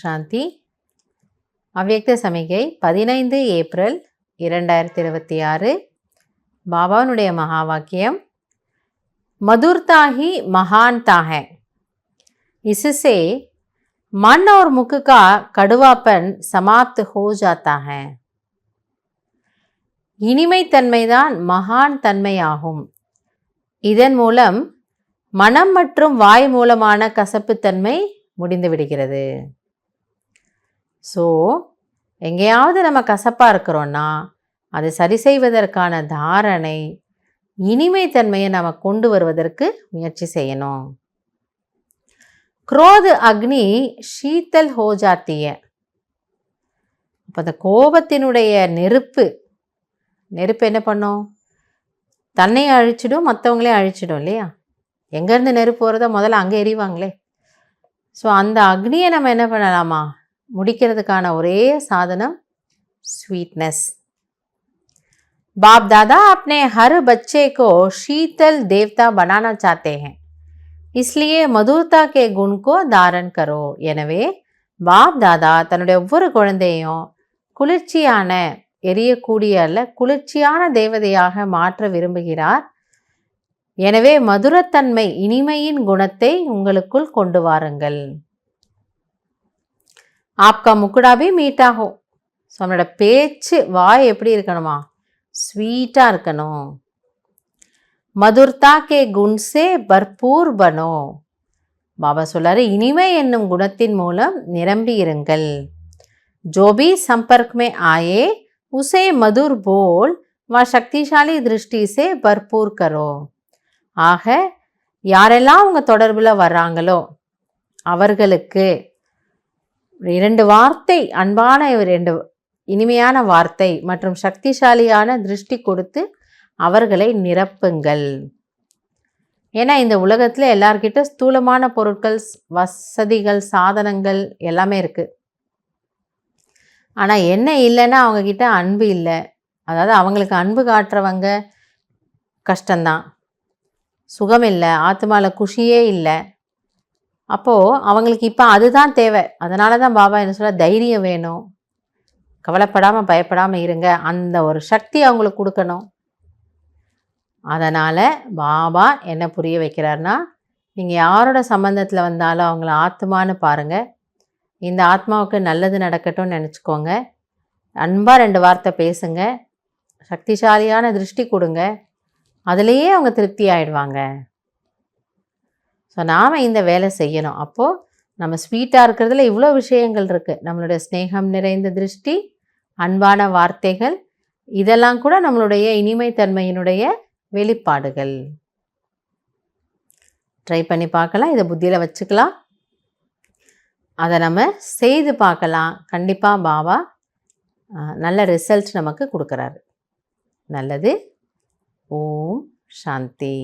சாந்தி. அவ்யக்த சமிகை 15 ஏப்ரல் 2026. பாபாவுடைய மகா வாக்கியம், मधुरता ही महानता है, इससे मन और मुख का कड़वापन समाप्त हो जाता है. இனிமை தன்மைதான் மகான் தன்மையாகும். இதன் மூலம் மனம் மற்றும் வாய் மூலமான கசப்புத்தன்மை முடிந்து விடுகிறது. ஸோ எங்கேயாவது நம்ம கசப்பாக இருக்கிறோன்னா அதை சரி செய்வதற்கான தாரணை, இனிமை தன்மையை நம்ம கொண்டு வருவதற்கு முயற்சி செய்யணும். क्रोध अग्नि शीतल हो जाती है. அப்போ அந்த கோபத்தினுடைய நெருப்பு என்ன பண்ணும்? தன்னை அழிச்சிடும், மற்றவங்களே அழிச்சிடும் இல்லையா? எங்கேருந்து நெருப்பு வருதோ முதல்ல அங்கே எரிவாங்களே. ஸோ அந்த அக்னியை நம்ம என்ன பண்ணலாமா? முடிக்கிறதுக்கான ஒரே சாதனம் ஸ்வீட்னஸ். बाप दादा अपने हर बच्चे को शीतल देवता बनाना चाहते हैं, इसलिए मधुरता के गुण को धारण करो. எனவே பாப் தாதா தன்னுடைய ஒவ்வொரு குழந்தையும் குளிர்ச்சியான, எரியக்கூடிய அல்ல, குளிர்ச்சியான தேவதையாக மாற்ற விரும்புகிறார். எனவே மதுரத்தன்மை, இனிமையின் குணத்தை உங்களுக்குள் கொண்டு வாருங்கள். ஆப்கா முக்குடாபி மீட்டாகோ. ஸோ நம்மளோட பேச்சு, வாய் எப்படி இருக்கணுமா? ஸ்வீட்டாக இருக்கணும். மதுர்தா கே குண் சே பர்பூர் பனோ. பாபா சொல்லாரு, இனிமை என்னும் குணத்தின் மூலம் நிரம்பி இருங்கள். ஜோபி சம்பர்க் மே ஆயே உசே மதுர் போல் வ சக்திசாலி திருஷ்டி சே பர்பூர் கரோ. ஆக யாரெல்லாம் உங்கள் தொடர்பில் வர்றாங்களோ அவர்களுக்கு 2 வார்த்தை, அன்பான 2 இனிமையான வார்த்தை மற்றும் சக்திசாலியான திருஷ்டி கொடுத்து அவர்களை நிரப்புங்கள். ஏன்னா இந்த உலகத்தில் எல்லார்கிட்ட ஸ்தூலமான பொருட்கள், வசதிகள், சாதனங்கள் எல்லாமே இருக்குது. ஆனால் என்ன இல்லைன்னா அவங்கக்கிட்ட அன்பு இல்லை. அதாவது அவங்களுக்கு அன்பு காட்டுறவங்க கஷ்டந்தான். சுகம் இல்லை, ஆத்மாவில் குஷியே இல்லை. அப்போது அவங்களுக்கு இப்போ அதுதான் தேவை. அதனால தான் பாபா என்ன சொல்ல, தைரியம் வேணும், கவலைப்படாமல் பயப்படாமல் இருங்க, அந்த ஒரு சக்தி அவங்களுக்கு கொடுக்கணும். அதனால் பாபா என்ன புரிய வைக்கிறார்னா, நீங்கள் யாரோட சம்பந்தத்தில் வந்தாலும் அவங்கள ஆத்மான்னு பாருங்கள். இந்த ஆத்மாவுக்கு நல்லது நடக்கட்டும்னு நினச்சிக்கோங்க. அன்பாக 2 வார்த்தை பேசுங்க, சக்திசாலியான திருஷ்டி கொடுங்க, அதுலேயே அவங்க திருப்தி ஆகிடுவாங்க. ஸோ நாம் இந்த வேலை செய்யணும். அப்போது நம்ம ஸ்வீட்டாக இருக்கிறதுல இவ்வளோ விஷயங்கள் இருக்குது. நம்மளுடைய ஸ்நேகம் நிறைந்த திருஷ்டி, அன்பான வார்த்தைகள், இதெல்லாம் கூட நம்மளுடைய இனிமைத்தன்மையினுடைய வெளிப்பாடுகள். ட்ரை பண்ணி பார்க்கலாம், இதை புத்தியில் வச்சுக்கலாம், அதை நம்ம செய்து பார்க்கலாம். கண்டிப்பாக பாபா நல்ல ரிசல்ட் நமக்கு கொடுக்குறாரு. நல்லது. ஓம் சாந்தி.